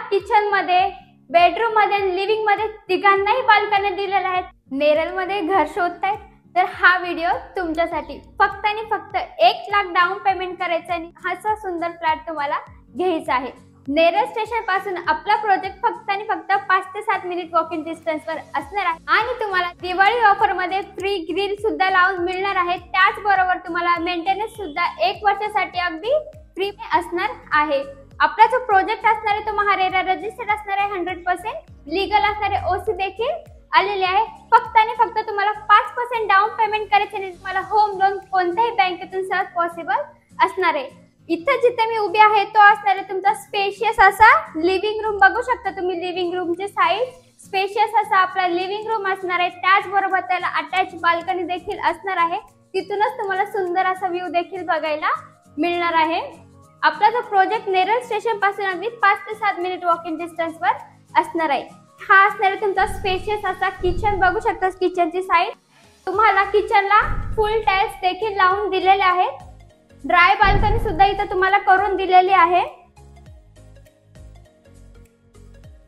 Kitchen मध्ये, bedroom मध्ये, living मध्ये तिघांनाही बाल्कनी दिलेल्या आहेत. नेरळ मध्ये घर शोधतायत तर हा व्हिडिओ तुमच्यासाठी. फक्त आणि फक्त 1 लाख डाऊन पेमेंट करायचं आणि असा सुंदर फ्लॅट तुम्हाला घ्यायचा आहे. नेरळ स्टेशन पासून आपला प्रोजेक्ट फक्त आणि फक्त 5 ते 7 मिनिट वॉकिंग डिस्टन्स वर असणार आहे. आणि तुम्हाला दिवाळी ऑफर मध्ये फ्री ग्रिल सुद्धा लावून मिळणार आहे. त्याचबरोबर तुम्हाला मेंटेनन्स सुद्धा 1 वर्षासाठी अगदी फ्री असणार आहे. आपला जो प्रोजेक्ट असणार आहे तो महारेरा रजिस्टर्ड असणार आहे, 100% लीगल असणार आहे, ओसी देखील आलेले आहे. फक्त आणि फक्त तुम्हाला 5% डाऊन पेमेंट करायचे आणि तुम्हाला होम लोन कोणत्याही बँकेतून सहज पॉसिबल असणार आहे. इथं जिथे मी उभी आहे तो असणार आहे तुमचा स्पेशियस असा लिव्हिंग रूम. बघू शकता तुम्ही लिव्हिंग रूमची साईज. स्पेशियस असा आपला लिव्हिंग रूम असणार आहे. त्याचबरोबर त्याला अटॅच बाल्कनी देखील असणार आहे. तिथूनच तुम्हाला सुंदर असा व्ह्यू देखील बघायला मिळणार आहे. आपला जो प्रोजेक्ट नेरळ स्टेशन पासून अगदी 5 ते 7 मिनिट वॉकिंग डिस्टन्स वर असणार आहे. हा असणार आहे तुमचा स्पेशियस असा किचन. बघू शकता किचनची साईड. तुम्हाला किचनला फुल टाइल्स देखील लावून दिलेले आहेत. ड्राय बाल्कनी सुद्धा इथं तुम्हाला करून दिलेली आहे.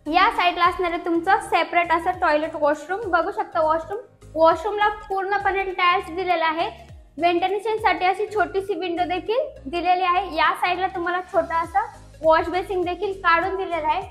या साईडला असणार आहे तुमचं सेपरेट असं टॉयलेट वॉशरूम. बघू शकता वॉशरूमला पूर्णपणे टाइल्स दिलेले आहेत. व्हेंटिलेशन साठी अशी छोटीशी विंडो देखील दिलेली आहे. या साईडला तुम्हाला छोटा असा वॉश बेसिन देखील काढून दिलेला आहे.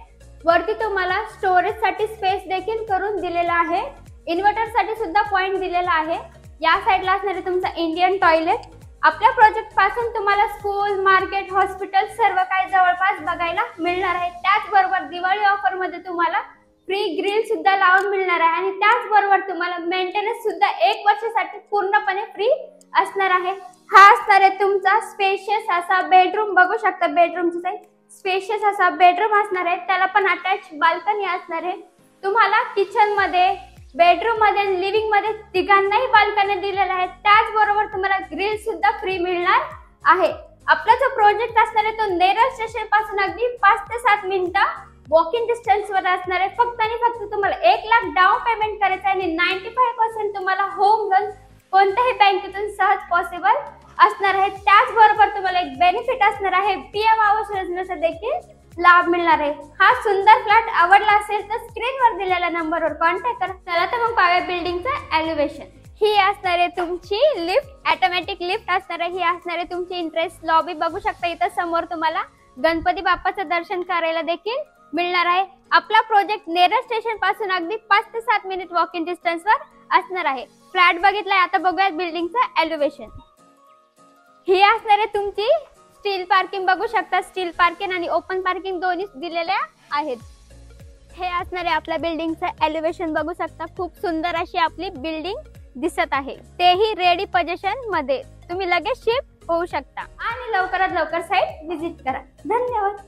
वरती तुम्हाला स्टोरेज साठी स्पेस देखील करून दिलेला आहे. इन्व्हर्टर साठी सुद्धा पॉइंट दिलेला आहे. या साईडला असणार आहे तुमचा इंडियन टॉयलेट. आपल्या प्रोजेक्ट पासून तुम्हाला स्कूल, मार्केट, हॉस्पिटल सर्व काही जवळपास बघायला मिळणार आहे. त्याचबरोबर दिवाळी ऑफर मध्ये तुम्हाला फ्री ग्रिल सुद्धा लावून मिळणार आहे आणि त्याचबरोबर तुम्हाला मेंटेनन्स सुद्धा 1 वर्षासाठी पूर्णपणे फ्री असणार आहे. हा असणार आहे तुमचा स्पेशियस असा बेडरूम. बघू शकता बेडरूमची साईज. स्पेशियस असा बेडरूम असणार आहे. त्याला पण अटॅच बाल्कनी असणार आहे. तुम्हाला किचन मध्ये, बेडरूम मध्ये, लिव्हिंग मध्ये तिघांनाही बाल्कनी दिलेल्या आहेत. त्याचबरोबर तुम्हाला ग्रिल सुद्धा फ्री मिळणार आहे. आपला जो प्रोजेक्ट असणार आहे तो नेरळ स्टेशन पासून अगदी 5 ते 7 मिनिटं वॉकिंग डिस्टन्स वर असणार आहे. फक्त आणि फक्त तुम्हाला 1 लाख डाऊन पेमेंट करायचं आहे आणि 95% तुम्हाला होम लोन कोणत्याही बँकेतून सहज पॉसिबल असणार आहे. त्याचबरोबर तुम्हाला एक बेनिफिट असणार आहे, पीएम आवास योजनेचा देखील लाभ मिळणार आहे. हा सुंदर फ्लॅट आवडला असेल तर स्क्रीनवर दिलेल्या नंबरवर कॉन्टॅक्ट करा. चला तर मग पाहूया बिल्डिंगचं एलिव्हेशन. ही असणार आहे तुमची लिफ्ट, ऑटोमॅटिक लिफ्ट असणार आहे. ही असणार आहे तुमची इंटरेस्ट लॉबी. बघू शकता इथं समोर तुम्हाला गणपती बाप्पाचं दर्शन करायला देखील मिळणार आहे. आपला प्रोजेक्ट नेरळ स्टेशन पासून अगदी 5 ते 7 मिनिट वॉकिंग डिस्टन्स वर असणार आहे. फ्लॅट बघितलाय, आता बघूया बिल्डिंगचं एलिव्हेशन. ही असणार आहे तुमची स्टील पार्किंग. बघू शकता स्टील पार्किंग आणि ओपन पार्किंग दोन्ही दिलेल्या आहेत. हे असणार आहे आपल्या बिल्डिंगचं एलिव्हेशन. बघू शकता खूप सुंदर अशी आपली बिल्डिंग दिसत आहे. तेही रेडी पोझिशन मध्ये. तुम्ही लगेच शिफ्ट होऊ शकता आणि लवकरात लवकर साइट व्हिजिट करा. धन्यवाद.